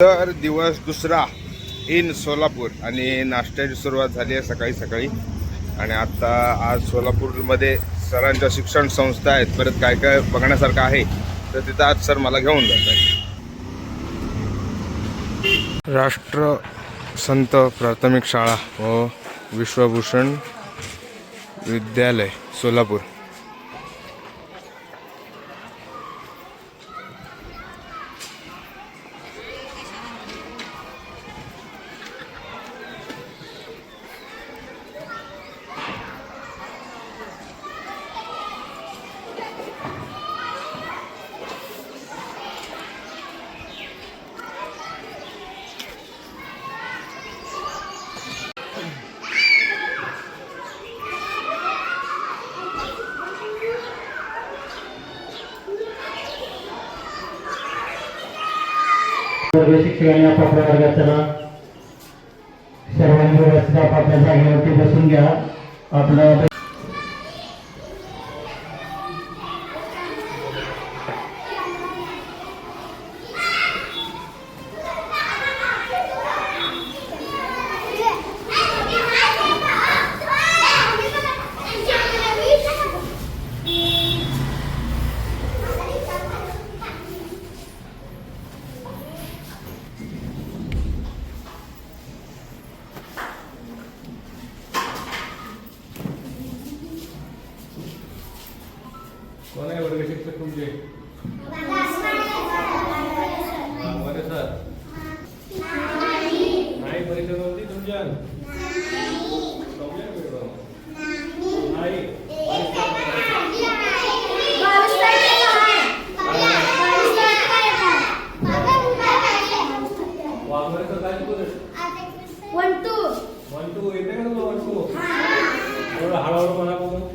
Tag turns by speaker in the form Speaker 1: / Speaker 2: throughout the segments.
Speaker 1: तर दिवस दुसरा इन सोलापूर आणि नाश्त्याची सुरुवात झाली आहे सकाळी सकाळी. आणि आता आज सोलापूरमध्ये सरांच्या शिक्षण संस्था आहेत, परत काय काय बघण्यासारखं आहे, तर तिथं आज सर मला घेऊन जात आहेत. राष्ट्रसंत प्राथमिक शाळा व विश्वभूषण विद्यालय सोलापूर.
Speaker 2: शिक्षकांनी आपापल्या वर्गात चला, सर्वांनी व्यवस्थित आपापल्या जागेवरती बसून घ्या. आपलं
Speaker 3: कोण आहे वर्ग शिक्षक तुमचे? बरे सर. नाही परीक्षा नव्हती तुमच्या? नाही. वाघमारे सर काय शिकवतात?
Speaker 4: 1 2
Speaker 3: 1 2 येते का तुला 1 2? थोडं हळूहळू म्हणा बघू.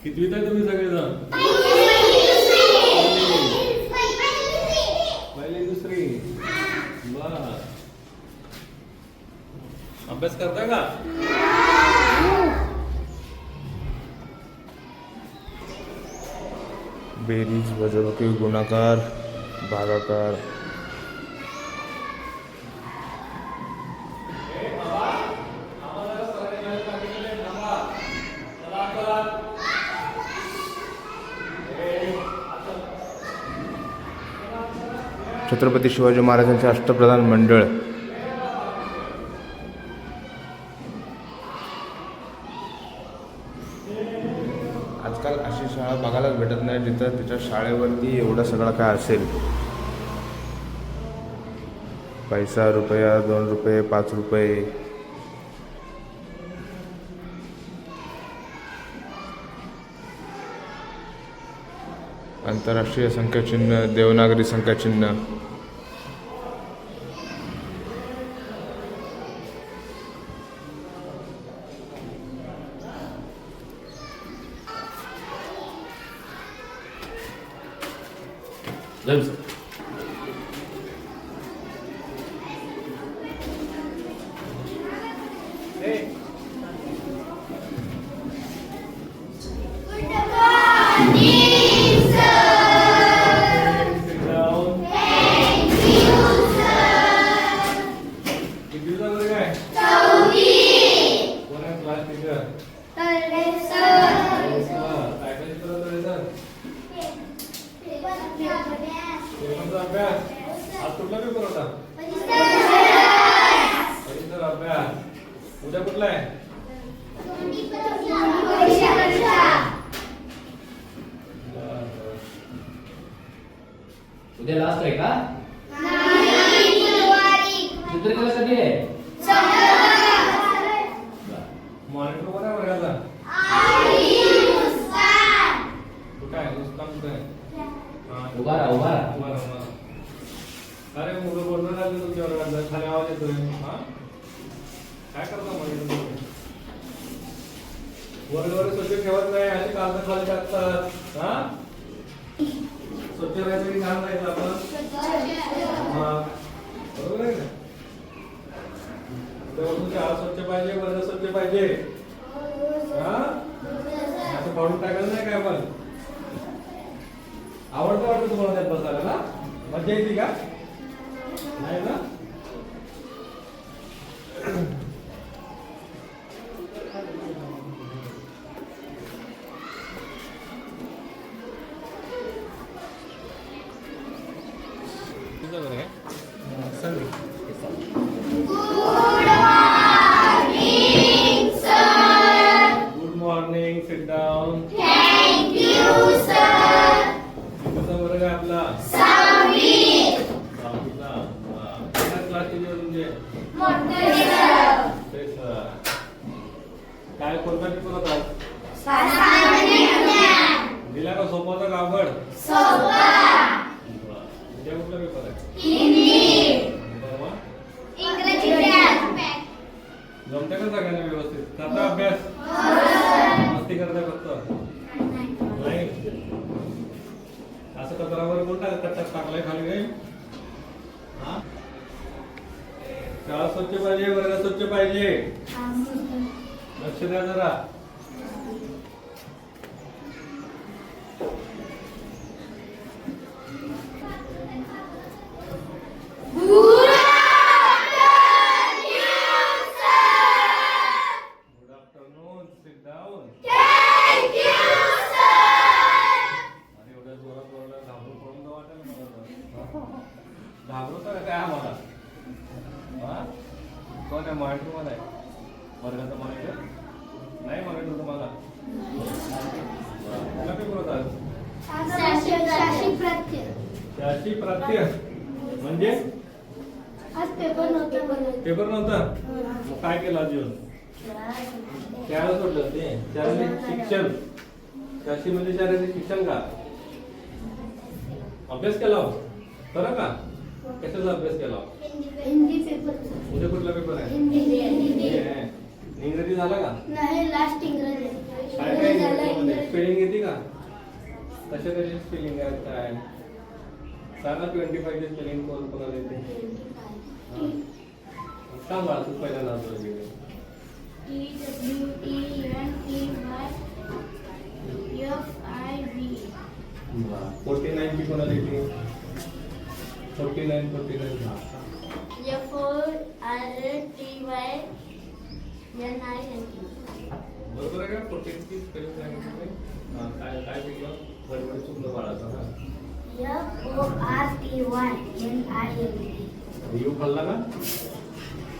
Speaker 3: कितवीत आहे तुम्ही सगळेजण? पहिली दुसरी. बर. अभ्यास करताय का?
Speaker 1: बेरीज, वजाबाकी, गुणाकार, भागाकार. छत्रपती शिवाजी महाराजांचे अष्टप्रधान मंडळ. आजकाल अशी शाळा बघायलाच भेटत नाही जिथं त्याच्या शाळेवरती एवढं सगळं काय असेल. पैसा, रुपया, 2 रुपये, 5 रुपये. आंतरराष्ट्रीय संख्याचिन्ह, देवनागरी संख्याचिन्ह.
Speaker 3: आज कुठला पेपर होता? परिसर अभ्यास. उद्या कुठला आहे?
Speaker 5: उद्या लास्ट आहे का? चित्रकला कधी आहे?
Speaker 3: मॉनिटर कोण आहे वर्गाचा? कुठं आहे? नुसतं कुठं आहे?
Speaker 5: उभा राहा, उभा राहा.
Speaker 3: अरे मुलं बोलणार तुमच्या वर्गात खाली आवाज येतोय. हा काय करता मग? वर्ग स्वच्छ ठेवत नाही असे कागद खाली टाकतात. हा स्वच्छ राहायचं की घाण राहायचं आपण? हा बरोबर आहे का? शाळा स्वच्छ पाहिजे, वर्ग स्वच्छ पाहिजे. हा असं पाडून टाकायचं नाही काय आपण. आवडतं वाटतं तुम्हाला त्यात बसायला ना? मजा येते का? नाही ना? Good morning. Sit down.
Speaker 4: Thank you, sir.
Speaker 3: कसा वर्ग आहे आपला? 6वीचा. कुठल्या क्लासचे तुमचे? तेच. काय कोणता पेपर होता? दिला का सोपा होता का अवघड? उद्या कुठला पेपर आहे? परवा? जमते का सगळ्यांना व्यवस्थित? करता अभ्यास? मस्ती करता फक्त? नाही. असं कचरावर कोण टाकलाय खाली काही? हा शाळा स्वच्छ पाहिजे, वर्ग स्वच्छ पाहिजे. लक्ष द्या जरा. Good afternoon. Sit down. आणि एवढ्या जोरात बोलला घाबरून पडून तर वाटेल मला तर. घाबरवता का काय आम्हाला? हा कोण आहे? मॉनिटर मला आहे वर्गाचा मॉनिटर? नाही मॉनिटर तुम्हाला? कुठला पेपर होता? शाशी प्रत्य म्हणजे पेपर नव्हता. मग काय केलं अजून? शाळा सोडलं ते शारीरिक शिक्षण. शाशी म्हणजे शारीरिक शिक्षण का? अभ्यास केला खरं का? कशाचा अभ्यास केला? उद्या कुठला पेपर आहे? इंग्रजी झाला का?
Speaker 4: नाही, लास्ट इंग्रजी.
Speaker 3: काय काय इंग्रजीमध्ये स्पेलिंग येते का? कशा कशाची स्पेलिंग आहे काय? सांगा 25 ची स्पेलिंग कोणाला येते? सांग बाळा तू पहिल्यांदा
Speaker 4: TWENTY
Speaker 3: 49 ची कोणाला येते? 49 बरोबर आहे का? 49 ची स्पेलिंग सांगितली. काय काय शिकलं? बरोबर चुकलं बाळाचं. यू खाल्ला का?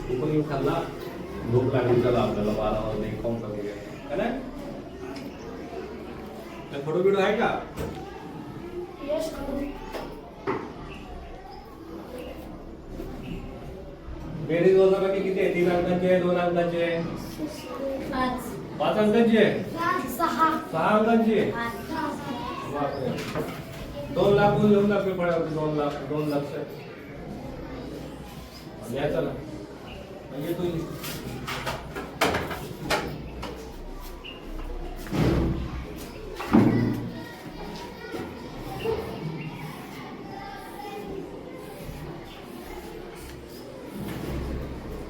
Speaker 3: तू पण यू खाल्ला? भूक लागली चला आपल्याला 12 वाजता खाऊन टाकूया का नाही? फोटो बिडो आहे का? बेरीज वजाबाकी किती आहे? 3 अंकाची आहे, 2 अंकाची आहे, 5 अंकाची आहे, 6 अंकाची आहे. बापरे. 2 लाख लिहून टाकले फळ्यावरती. 2 लाख या चला म्हणजे तू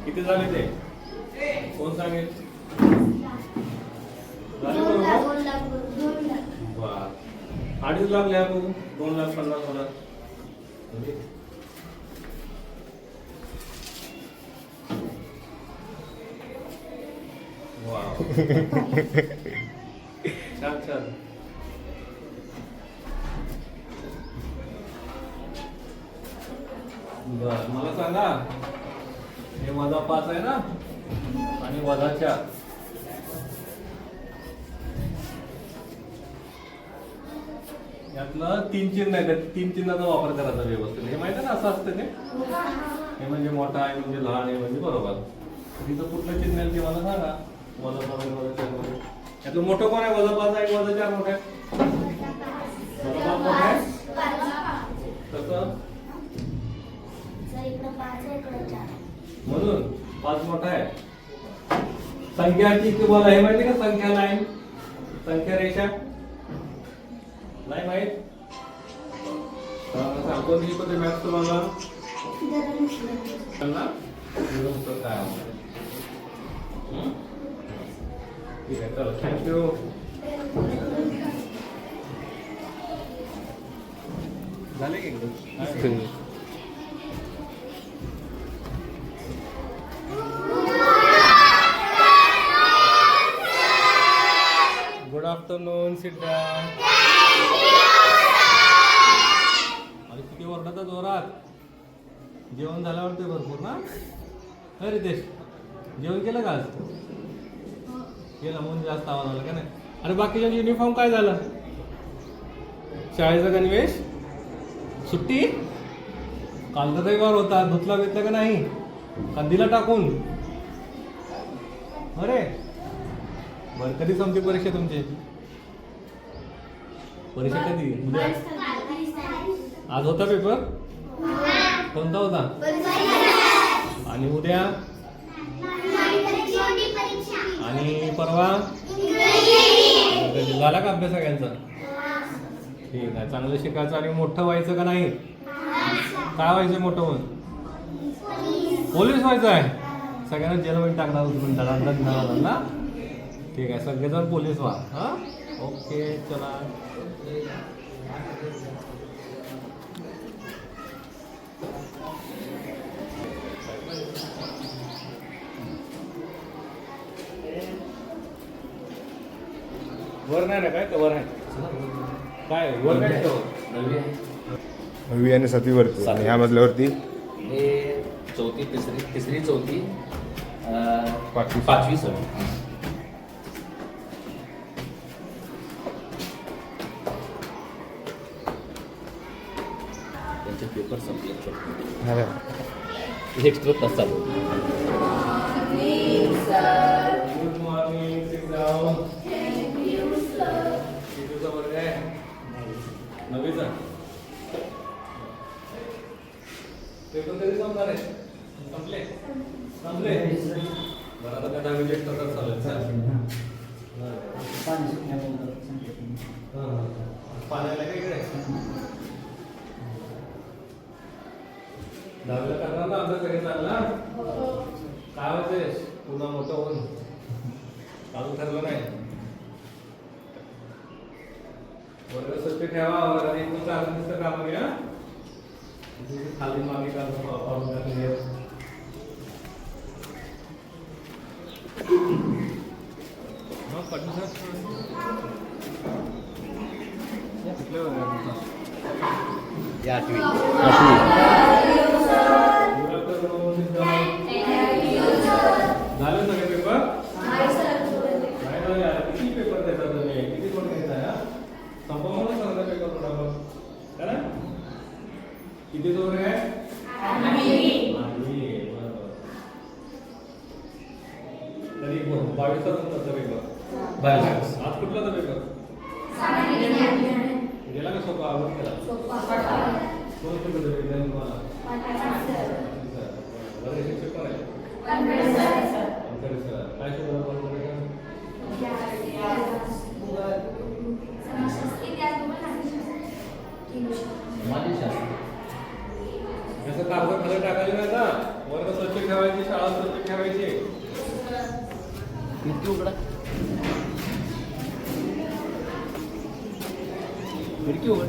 Speaker 3: किती झाले ते? कोण सांगेल? झाले बरोबर? 2.5 लाख लिहा बघू. 2,50,000. वाव. छान छान. बर मला सांगा हे -5 आहे ना आणि -4 यातलं 3 चिन्ह आहे. 3 चिन्हाचा वापर करायचा व्यवस्थित. हे माहिती आहे ना असं असतं ते. हे म्हणजे मोठा आहे म्हणजे लहान आहे म्हणजे बरोबर. तिथं कुठलं चिन्ह आहे ते मला सांगा. -4 यातलं मोठं कोण आहे? -5 आहे, -4 मोठं आहे? -5 मोठं आहे. कसं? म्हणून 5 मोठा आहे. संख्याची बोला हे माहिती का? संख्या लाईन, संख्या रेषा नाही माहित? कोण शिकवते मॅथ्स तुम्हाला? त्यांना काय आवडतं? ठीक आहे, चला थँक्यू. झाले की एकदम? Good afternoon, sit down. आणि किती ओरडता जोरात. जेवण झालं वाटतं भरपूर ना? अरे रितेश, जेवण केलं का आज? केलं म्हणून जास्त आवाज आला का नाही? अरे बाकीच्या युनिफॉर्म काय झालं? शाळेचा गणवेश सुट्टी? काल तर रविवार होता, धुतला बितला का नाही? का दिला टाकून? अरे बरं, कधी संपते परीक्षा तुमची? परीक्षा कधी? उद्या? आज होता पेपर? कोणता होता? आणि उद्या? आणि परवा? झाला का अभ्यास सगळ्यांचा? ठीक आहे, चांगलं शिकायचं आणि मोठं व्हायचं का नाही? काय व्हायचं मोठं होऊन? पोलीस व्हायचं आहे. सगळ्यांना जेलमध्ये टाकणार म्हणतात ना? ठीक आहे, सगळेजण पोलीस व्हा. हां, ओके, चला. वर नाही ना काय? तर वर आहे काय? वर नाही ठेव.
Speaker 1: 9वी आणि 7वी वरती आणि ह्या मजल्यावरती
Speaker 5: हे चौथी, तिसरी, चौथी,
Speaker 1: पाचवी.
Speaker 5: 5वी सर. त्यांचे पेपर संपले. एक्स्ट्रा तास चालू.
Speaker 3: Good morning, sit down. कितीचा वर्ग आहे? 9वीचा. पेपर कधी संपणार आहे? संपले? बरं, आता काय 10वीचे एक्स्ट्रा तास चालू आहेत. पाण्याला काय इकडे? 10वीला करणार ना अभ्यास सगळे चांगला? काय होते पुन्हा मोठं होऊन? अजून ठरलं नाही. वर्ग स्वच्छ ठेवा. वर्गात एक चालू दिसतं काम घ्या. खाली मागे
Speaker 5: या 8वी.
Speaker 3: झाले सगळे पेपर? नाही झाले. किती पेपर देता तुम्ही? किती कोण घेताय? संपवून सांगा पेपर थोडा. है ना? किती जोर आहे? 8वी. तरी 22 तासाचा पेपर. आज कुठला होता पेपर? गेला का सोपा? आवडत केला? कोण शिकवतं विज्ञान तुम्हाला? बरं, शिक्षक कोण आहे? काय शिकवलं? जसं कागद खाली टाकायला नाही ना, वर्ग स्वच्छ ठेवायची, शाळा स्वच्छ ठेवायची.
Speaker 5: किती उघडा? खिडकी उघड.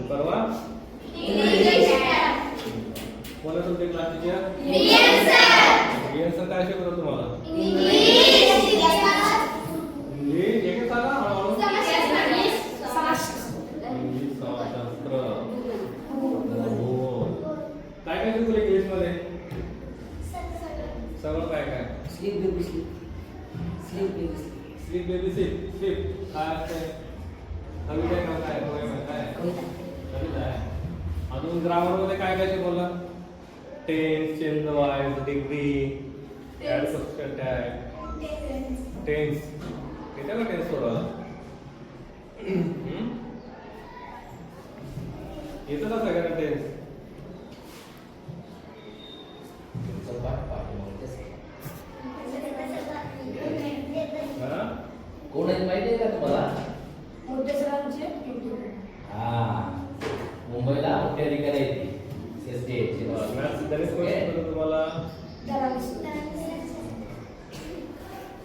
Speaker 3: परवा कोणा तुमच्या क्लास टीचर? सर काय शिकवतो तुम्हाला? इंग्लिश. एक सांगा हळूहळू. इंग्लिश, समाजशास्त्र. काय काय शिकवलं इंग्लिश मध्ये? सगळं काय काय? स्लीप बेबी स्लीप स्लीप काय असते कविता आहे काय पोएम आहे काय कविता आहे. अजून ग्रामरमध्ये काय काय शिकवलं? टेन्स, चेंज वाईज, degree, add subscript tag, tense येतं का टेन्स सोडवा? येतं का सगळ्यांना टेन्स?
Speaker 5: कोण आहे माहिती आहे का तुम्हाला?
Speaker 4: मोठे सरांचे
Speaker 5: हा, मुंबईला मोठ्या ठिकाणी येते SST.
Speaker 3: मॅथ्स गणित कोण तुम्हाला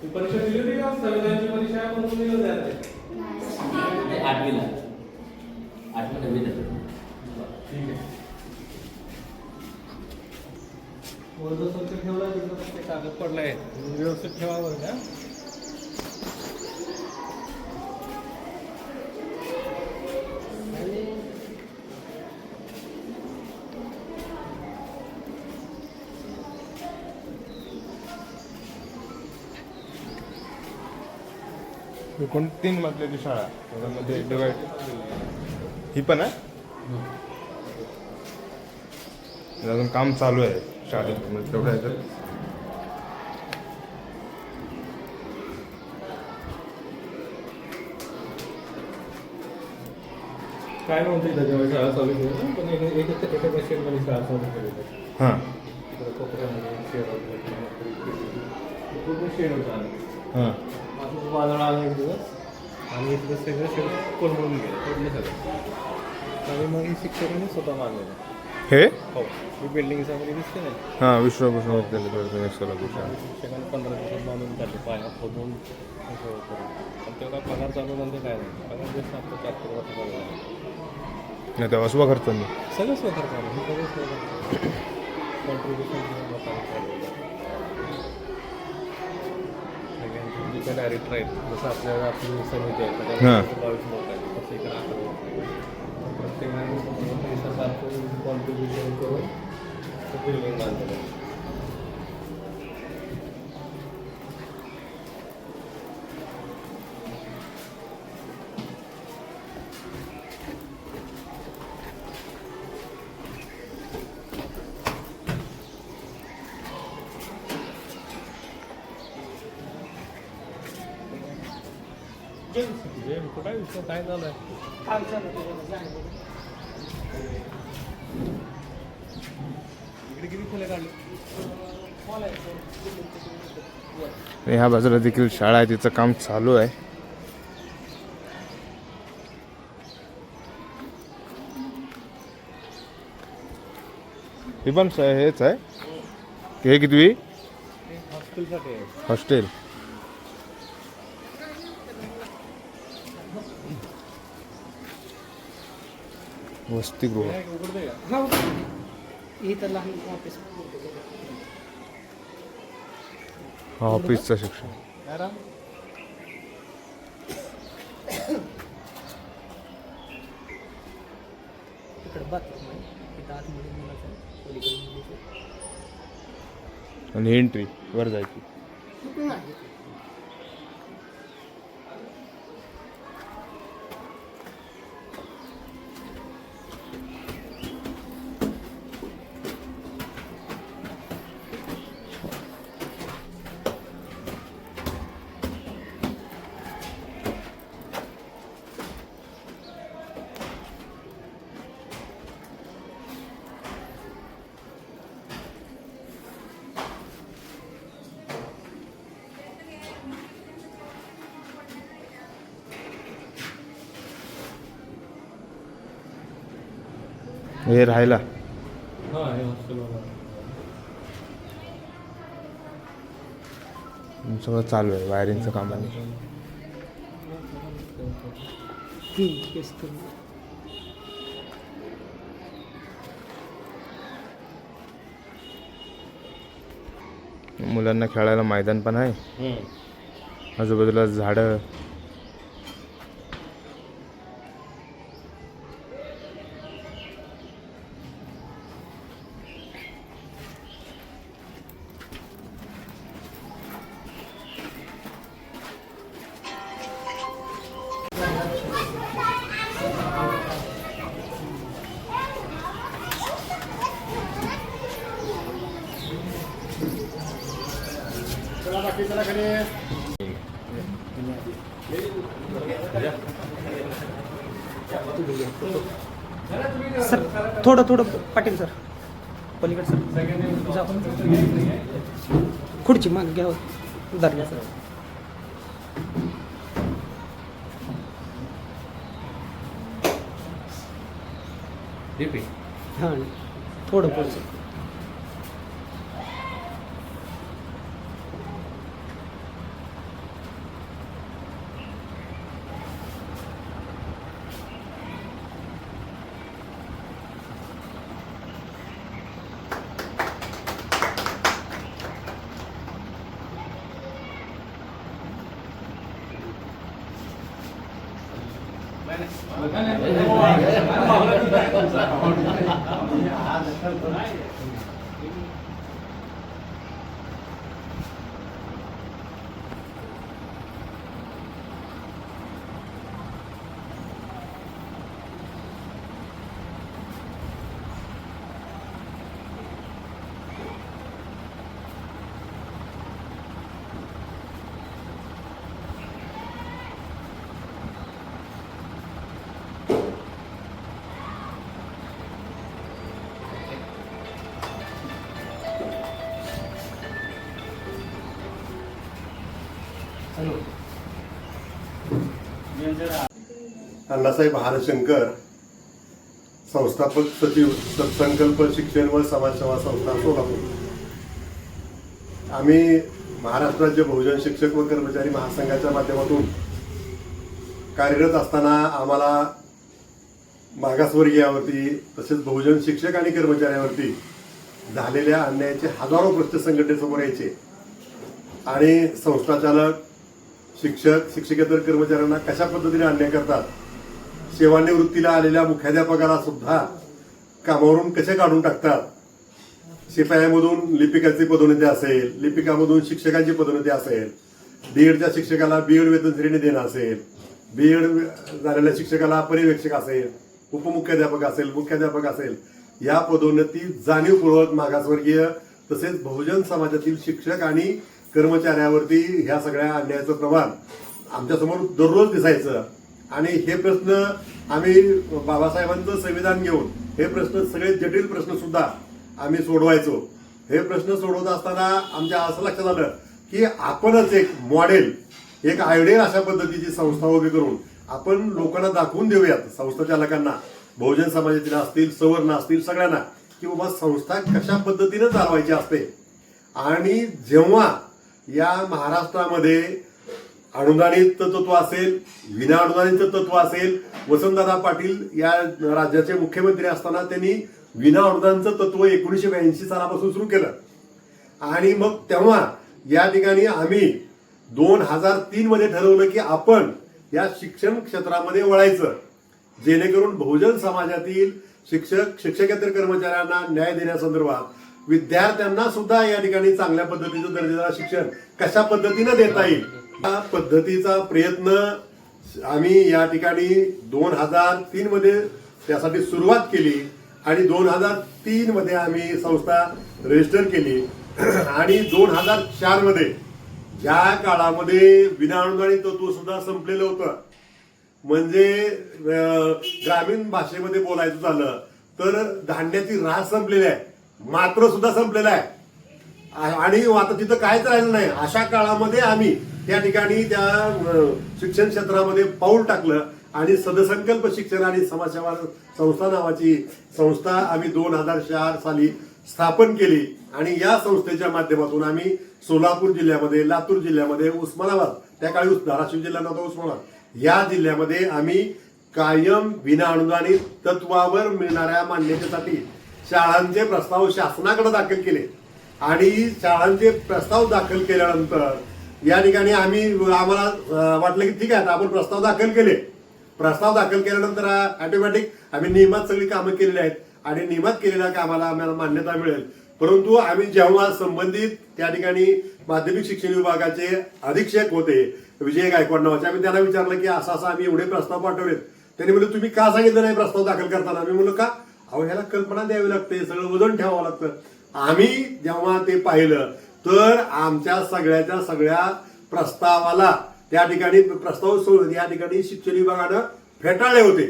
Speaker 3: ही परीक्षा दिली होती का? संविधानाची परीक्षा म्हणून दिली होती आता.
Speaker 5: आठवीला 9वीला.
Speaker 3: ठीक आहे. वरचं स्वच्छ ठेवलं तिथं ते कागद पडलाय व्यवस्थित ठेवावं का?
Speaker 1: एकूण 3 मजल्याची शाळा त्याच्यामध्ये डिवाइड ही पण आहे. अजून काम चालू आहे शाळेत म्हणजे तेवढ्या ह्याच्यात.
Speaker 3: काय नव्हतं त्याच्यामुळे शाळा चालू केली ना, पण एका मशीनमध्ये शाळा चालू केली होती.
Speaker 1: हां
Speaker 3: तिकडे कोपऱ्यामध्ये शेड पूर्ण शेड होता.
Speaker 1: हां
Speaker 3: असंच वादळ आलं एक दिवस आणि इथलं सगळं शेड कोलमडून गेलं, पडलं सगळं. आणि मग ही शिक्षकांनी स्वतः मानलेलं.
Speaker 1: हे
Speaker 3: हो, ही बिल्डिंग समोर दिसते ना,
Speaker 1: हां विश्वभूषण सोलापूर शाळा.
Speaker 3: शिक्षकांनी 15 दिवसात बांधून काढले, पाया खोदून हे सगळं करून. पण तेव्हा काय पगार चालू नंतर काय नाही, पगार दिवस आता 4 वर्ष चालू झाले.
Speaker 1: नाही तेव्हा स्वखर्च नाही.
Speaker 3: सगळं स्वतः चालू, हे सगळं स्वतः कॉन्ट्रीब्युशन सगळ्यांचे डायरेक्टर आहेत. जसं आपल्याला आपली समिती आहे
Speaker 1: हां.
Speaker 3: त्याच्यामध्ये 22 लोक आहेत, तसं इकडे 11 लोक आहेत. प्रत्येकाने पैशासारखं कॉन्ट्रीब्युशन करून बिल्डिंग बांधलेलं आहे. कुठं विषय काय चालू आहे? इकडे किती खोल्या काढले?
Speaker 1: ह्या बाजूला देखील शाळा आहे, तिचं काम चालू आहे. ही पण हेच आहे. हे कितवी?
Speaker 3: हॉस्टेलसाठी आहे.
Speaker 1: हॉस्टेल. वसतिगृह.
Speaker 3: उघडते का?
Speaker 1: हा ऑफिसचं शिक्षण.
Speaker 3: काय राम?
Speaker 1: आणि एंट्री वर जायची. हे राहायला
Speaker 3: हा, हे हॉस्टेलवाला.
Speaker 1: सगळं चालू आहे वायरिंगचं काम आहे. मुलांना खेळायला मैदान पण आहे, आजूबाजूला झाडं.
Speaker 6: सर थोडं थोडं पाटील सर पलीकडे सर जा खुर्ची माग घ्या दर्गा सर हां थोडं पुढचं
Speaker 7: अण्णासाहेब हारशंकर, संस्थापक सचिव सत्संकल्प शिक्षण व समाजसेवा संस्था सोलापूर. आम्ही महाराष्ट्र राज्य बहुजन शिक्षक व कर्मचारी महासंघाच्या माध्यमातून कार्यरत असताना आम्हाला मागासवर्गीयावरती तसेच बहुजन शिक्षक आणि कर्मचाऱ्यावरती झालेल्या अन्यायाचे हजारो प्रश्न संघटनेसमोर यायचे आणि संस्थाचालक, शिक्षक, शिक्षकेतर कर्मचाऱ्यांना कशा पद्धतीने अन्याय करतात, सेवानिवृत्तीला आलेल्या मुख्याध्यापकाला सुद्धा कामावरून कसे काढून टाकतात, शिपायामधून लिपिकाची पदोन्नती असेल, लिपिकामधून शिक्षकांची पदोन्नती असेल, बीएडच्या शिक्षकाला बीएड वेतन श्रेणी देणं असेल, बीएड झालेल्या शिक्षकाला पर्यवेक्षक असेल, उपमुख्याध्यापक असेल, मुख्याध्यापक असेल, या पदोन्नती जाणीवपूर्वक मागासवर्गीय तसेच बहुजन समाजातील शिक्षक आणि कर्मचाऱ्यावरती ह्या सगळ्या अन्यायाचं प्रमाण आमच्यासमोर दररोज दिसायचं. आणि हे प्रश्न आम्ही बाबासाहेबांचं संविधान घेऊन हे प्रश्न सगळे जटिल प्रश्न सुद्धा आम्ही सोडवायचो. हे प्रश्न सोडवत असताना आमच्या असं लक्षात आलं की आपणच एक मॉडेल, एक आयडियल अशा पद्धतीची संस्था उभी करून आपण लोकांना दाखवून देऊयात, संस्थाचालकांना, बहुजन समाजातील असतील, सवर्ण असतील, सगळ्यांना, की बाबा संस्था कशा पद्धतीनं चालवायची असते. आणि जेव्हा या महाराष्ट्रामध्ये अनुदानित तत्व असेल, विना अनुदानित तत्व असेल, वसंतदादा पाटील या राज्याचे मुख्यमंत्री असताना त्यांनी विना अनुदानचं तत्व 1982 सालापासून सुरू केलं. आणि मग तेव्हा या ठिकाणी आम्ही 2003 मध्ये ठरवलं की आपण या शिक्षण क्षेत्रामध्ये वळायचं, जेणेकरून बहुजन समाजातील शिक्षक, शिक्षकेतर कर्मचाऱ्यांना न्याय देण्यासंदर्भात विद्यार्थ्यांना सुद्धा या ठिकाणी चांगल्या पद्धतीचं दर्जेदार शिक्षण कशा पद्धतीनं देता येईल, या पद्धतीचा प्रयत्न आम्ही या ठिकाणी 2003 मध्ये त्यासाठी सुरुवात केली. आणि 2003 मध्ये आम्ही संस्था रजिस्टर केली. आणि 2004 मध्ये ज्या काळामध्ये विना अनुदानित तत्व सुद्धा संपलेलं होतं, म्हणजे ग्रामीण भाषेमध्ये बोलायचं झालं तर धान्याची रास संपलेली आहे, मात्र सुद्धा संपलेला आहे, आणि आता तिथं कायच राहिलं नाही. अशा काळामध्ये आम्ही त्या ठिकाणी त्या शिक्षण क्षेत्रामध्ये पाऊल टाकलं आणि सदसंकल्प शिक्षण आणि समाजसेवा संस्था नावाची संस्था आम्ही 2004 साली स्थापन केली. आणि या संस्थेच्या माध्यमातून आम्ही सोलापूर जिल्ह्यामध्ये, लातूर जिल्ह्यामध्ये, उस्मानाबाद, त्या काळी धाराशिव जिल्हा नव्हता, उस्मानाबाद, या जिल्ह्यामध्ये आम्ही कायम विना अनुदानित तत्वावर मिळणाऱ्या मान्यतेसाठी शाळांचे प्रस्ताव शासनाकडे दाखल केले. आणि शाळांचे प्रस्ताव दाखल केल्यानंतर या ठिकाणी आम्हाला वाटलं की ठीक आहे, आता आपण प्रस्ताव दाखल केले. प्रस्ताव दाखल केल्यानंतर ऑटोमॅटिक आम्ही नियमात सगळी कामं केलेली आहेत आणि नियमात केलेल्या कामाला आम्हाला मान्यता मिळेल. परंतु आम्ही जेव्हा संबंधित त्या ठिकाणी माध्यमिक शिक्षण विभागाचे अधीक्षक होते विजय गायकवाड नावाचे. आम्ही त्यांना विचारलं की असं असं आम्ही एवढे प्रस्ताव पाठवलेत. त्यांनी म्हणलं तुम्ही का सांगितलं नाही प्रस्ताव दाखल करताना. आम्ही म्हणलो का, अहो ह्याला कल्पना द्यावी लागते, सगळं वजन ठेवावं लागतं. आम्ही जेव्हा ते पाहिलं तर आमच्या सगळ्या प्रस्तावाला त्या ठिकाणी प्रस्ताव या ठिकाणी शिक्षण विभागानं फेटाळले होते.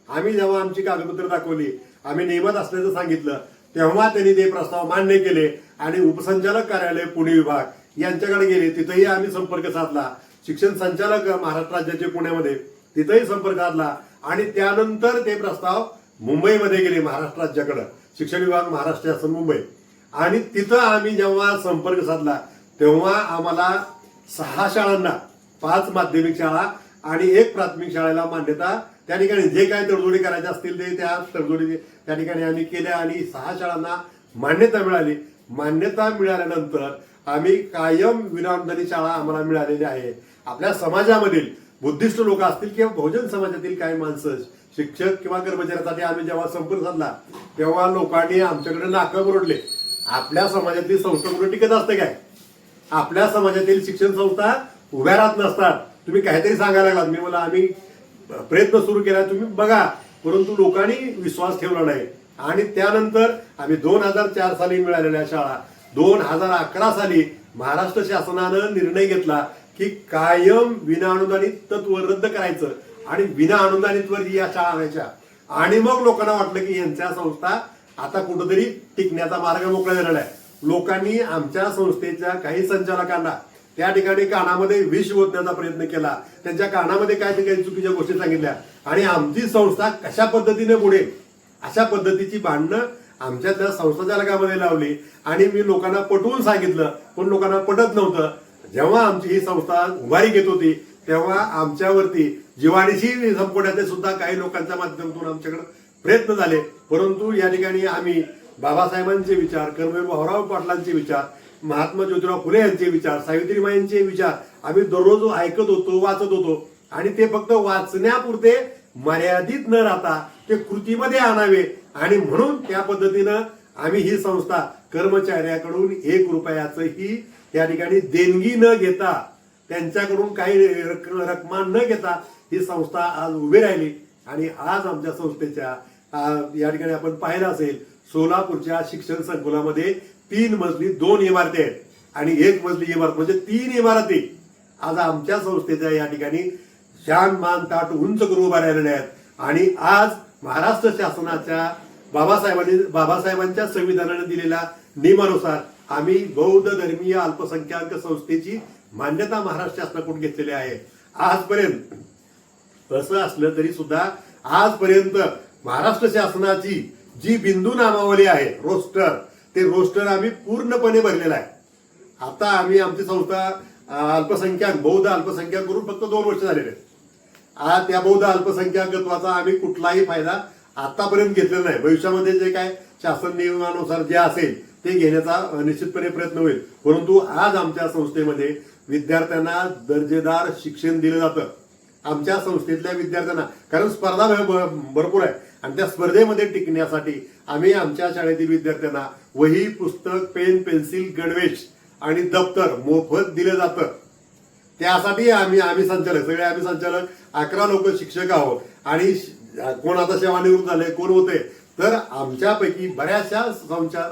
Speaker 7: आम्ही जेव्हा आमची कागदपत्र दाखवली, आम्ही नियमात असल्याचं सांगितलं, तेव्हा त्यांनी ते प्रस्ताव मान्य केले आणि उपसंचालक कार्यालय पुणे विभाग यांच्याकडे गेले. तिथंही आम्ही संपर्क साधला. शिक्षण संचालक महाराष्ट्र राज्याचे पुण्यामध्ये, तिथंही संपर्क साधला आणि त्यानंतर ते प्रस्ताव मुंबईमध्ये गेले महाराष्ट्र राज्याकडं, शिक्षण विभाग महाराष्ट्र शासन मुंबई. आणि तिथं आम्ही जेव्हा संपर्क साधला तेव्हा आम्हाला 6 शाळांना, 5 माध्यमिक शाळा आणि 1 प्राथमिक शाळेला मान्यता, त्या ठिकाणी जे काही तडजोडी करायच्या असतील ते त्या तडजोडी त्या ठिकाणी आम्ही केल्या आणि 6 शाळांना मान्यता मिळाली. मान्यता मिळाल्यानंतर आम्ही कायम विनाअनुदानित शाळा आम्हाला मिळालेली आहे. आपल्या समाजामधील बुद्धिस्ट लोक असतील किंवा बहुजन समाजातील काही माणसं, शिक्षक किंवा कर्मचाऱ्यांसाठी आम्ही जेव्हा संपर्क साधला तेव्हा लोकांनी आमच्याकडे नाकं मुरडले. आपल्या समाजातील संस्था कुठे टिकत असते काय? आपल्या समाजातील शिक्षण संस्था उभ्या राहत नसतात. तुम्ही काहीतरी सांगायला लागलात. मी मला आम्ही प्रयत्न सुरू केला, तुम्ही बघा, परंतु लोकांनी विश्वास ठेवला नाही. आणि त्यानंतर आम्ही 2004 साली मिळालेल्या शाळा 2011 साली महाराष्ट्र शासनानं निर्णय घेतला की कायम विनाअनुदानित तत्व रद्द करायचं आणि विनाअनुदानितवर या शाळा आणायच्या. आणि मग लोकांना वाटलं की यांच्या संस्था आता कुठंतरी टिकण्याचा मार्ग मोकळा झालेला आहे. लोकांनी आमच्या संस्थेच्या काही संचालकांना त्या ठिकाणी कानामध्ये विष ओतण्याचा प्रयत्न केला. त्यांच्या कानामध्ये काय ते काही चुकीच्या गोष्टी सांगितल्या आणि आमची संस्था कशा पद्धतीने बुडेल अशा पद्धतीची भांडणं आमच्यातल्या संस्थाचालकामध्ये लावली. आणि मी लोकांना पटवून सांगितलं, पण लोकांना पटत नव्हतं. जेव्हा आमची ही संस्था उभारी घेत होती तेव्हा आमच्यावरती जीवाणीशी संपवण्याचे सुद्धा काही लोकांच्या माध्यमातून आमच्याकडे प्रयत्न झाले. परंतु या ठिकाणी आम्ही बाबासाहेबांचे विचार, कर्मवीर भाऊराव पाटलांचे विचार, महात्मा ज्योतिराव फुले यांचे विचार, सावित्रीबाईंचे विचार आम्ही दररोज ऐकत होतो, वाचत होतो. आणि ते फक्त वाचण्यापुरते मर्यादित न राहता ते कृतीमध्ये आणावे. आणि म्हणून त्या पद्धतीनं आम्ही ही संस्था कर्मचाऱ्याकडून 1 रुपयाचंही त्या ठिकाणी देणगी न घेता, त्यांच्याकडून काही रक्कम न घेता ही संस्था आज उभी राहिली. आणि आज आमच्या संस्थेच्या या ठिकाणी आपण पाहिलं असेल, सोलापूरच्या शिक्षण संकुलामध्ये 3 मजली 2 इमारती आहेत आणि 1 मजली इमारत म्हणजे 3 इमारती आज आमच्या संस्थेच्या या ठिकाणी शान मान ताट उंच करून उभा राहिलेल्या आहेत. आणि आज महाराष्ट्र शासनाच्या बाबासाहेबांच्या संविधानाने दिलेल्या नियमानुसार आम्ही बौद्ध धर्मीय अल्पसंख्याक संस्थेची मान्यता महाराष्ट्र शासनाकडून घेतलेली आहे. आजपर्यंत असं असलं तरी सुद्धा आजपर्यंत महाराष्ट्र शासनाची जी बिंदू नामावली आहे रोस्टर, ते रोस्टर आम्ही पूर्णपणे भरलेलं आहे. आता आम्ही आमची संस्था बौद्ध अल्पसंख्याक करून फक्त 2 वर्ष झालेले आहेत. आज त्या बौद्ध अल्पसंख्याकत्वाचा आम्ही कुठलाही फायदा आतापर्यंत घेतलेला नाही. भविष्यामध्ये जे काय शासन नियमानुसार जे असेल ते घेण्याचा निश्चितपणे प्रयत्न होईल. परंतु आज आमच्या संस्थेमध्ये विद्यार्थ्यांना दर्जेदार शिक्षण दिलं जातं. आमच्या संस्थेतल्या विद्यार्थ्यांना, कारण स्पर्धा भरपूर आहे आणि त्या स्पर्धेमध्ये टिकण्यासाठी आम्ही आमच्या शाळेतील विद्यार्थ्यांना वही, पुस्तक, पेन, पेन्सिल, गणवेश आणि दप्तर मोफत दिलं जातं. त्यासाठी आम्ही संचालक, सगळे आम्ही संचालक 11 लोक शिक्षक आहोत. आणि कोण आता सेवानिवृत्त झाले, कोण होते, तर आमच्यापैकी बऱ्याचशा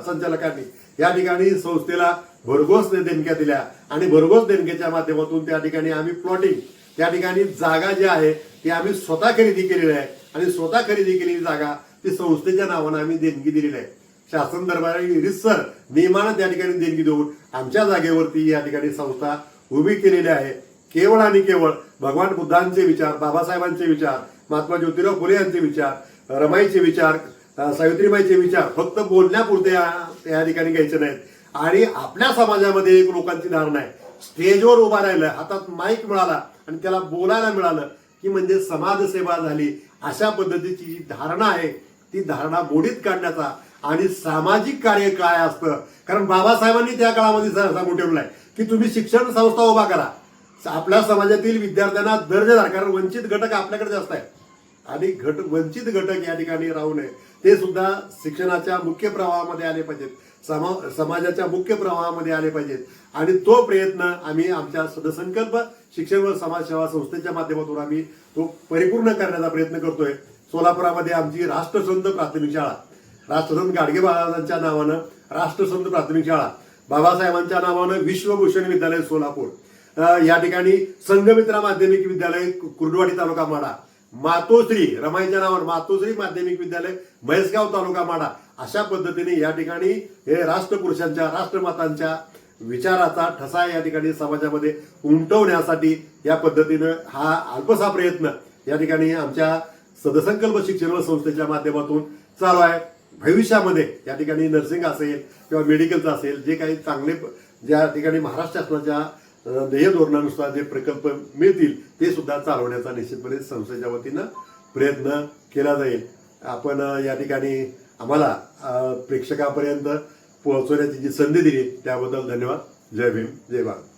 Speaker 7: संचालकांनी या ठिकाणी संस्थेला भरघोस देणग्या दिल्या आणि भरघोस देणग्याच्या माध्यमातून त्या ठिकाणी आम्ही प्लॉटिंग, त्या ठिकाणी जागा जी आहे ती आम्ही स्वतः खरेदी केलेली आहे आणि स्वतः खरेदी केलेली जागा ती संस्थेच्या नावानं आम्ही देणगी दिलेली आहे. शासन दरबारी रितसर नियमानं त्या ठिकाणी देणगी देऊन आमच्या जागेवरती या ठिकाणी संस्था उभी केलेली आहे. केवळ आणि केवळ भगवान बुद्धांचे विचार, बाबासाहेबांचे विचार, महात्मा ज्योतिराव फुले यांचे विचार, रमाईचे विचार, सावित्रीबाईचे विचार फक्त बोलण्यापुरते या ठिकाणी घ्यायचे नाहीत. आणि आपल्या समाजामध्ये एक लोकांची धारणा आहे, स्टेजवर उभा राहिलं, हातात माईक मिळाला आणि त्याला बोलायला मिळालं की म्हणजे समाजसेवा झाली, अशा पद्धतीची जी धारणा आहे ती धारणा मोडीत काढण्याचा आणि सामाजिक कार्य काय असतं. कारण बाबासाहेबांनी त्या काळामध्ये सांगून ठेवलं आहे की तुम्ही शिक्षण संस्था उभा करा, आपल्या समाजातील विद्यार्थ्यांना दर्जेदार, कारण वंचित घटक आपल्याकडे जास्त आहे आणि वंचित घटक या ठिकाणी राहू नये, ते सुद्धा शिक्षणाच्या मुख्य प्रवाहामध्ये आले पाहिजेत. समाजाच्या मुख्य प्रवाहामध्ये आले पाहिजेत आणि तो प्रयत्न आम्ही आमच्या सदसंकल्प शिक्षण व समाजसेवा संस्थेच्या माध्यमातून आम्ही तो परिपूर्ण करण्याचा प्रयत्न करतोय. सोलापुरामध्ये आमची राष्ट्रसंत प्राथमिक शाळा, राष्ट्रसंत गाडगे महाराजांच्या नावानं राष्ट्रसंत प्राथमिक शाळा, बाबासाहेबांच्या नावानं विश्वभूषण विद्यालय सोलापूर, या ठिकाणी संघमित्रा माध्यमिक विद्यालय कुर्डवाडी तालुका माडा, मातोश्री रमाईच्या नावावर मातोश्री माध्यमिक विद्यालय म्हैसगाव तालुका माडा, अशा पद्धतीने या ठिकाणी हे राष्ट्रपुरुषांच्या राष्ट्रमातांच्या विचाराचा ठसा या ठिकाणी समाजामध्ये उमटवण्यासाठी या पद्धतीनं हा अल्पसा प्रयत्न या ठिकाणी आमच्या सदसंकल्प शिक्षण संस्थेच्या माध्यमातून चालू आहे. भविष्यामध्ये या ठिकाणी नर्सिंग असेल किंवा मेडिकलचं असेल, जे काही चांगले ज्या ठिकाणी महाराष्ट्र शासनाच्या ध्येय धोरणानुसार जे प्रकल्प मिळतील ते सुद्धा चालवण्याचा निश्चितपणे संस्थेच्या वतीनं प्रयत्न केला जाईल. आपण या ठिकाणी आम्हाला प्रेक्षकापर्यंत पोहोचवण्याची जी संधी दिली त्याबद्दल धन्यवाद. जय भीम, जय भारत.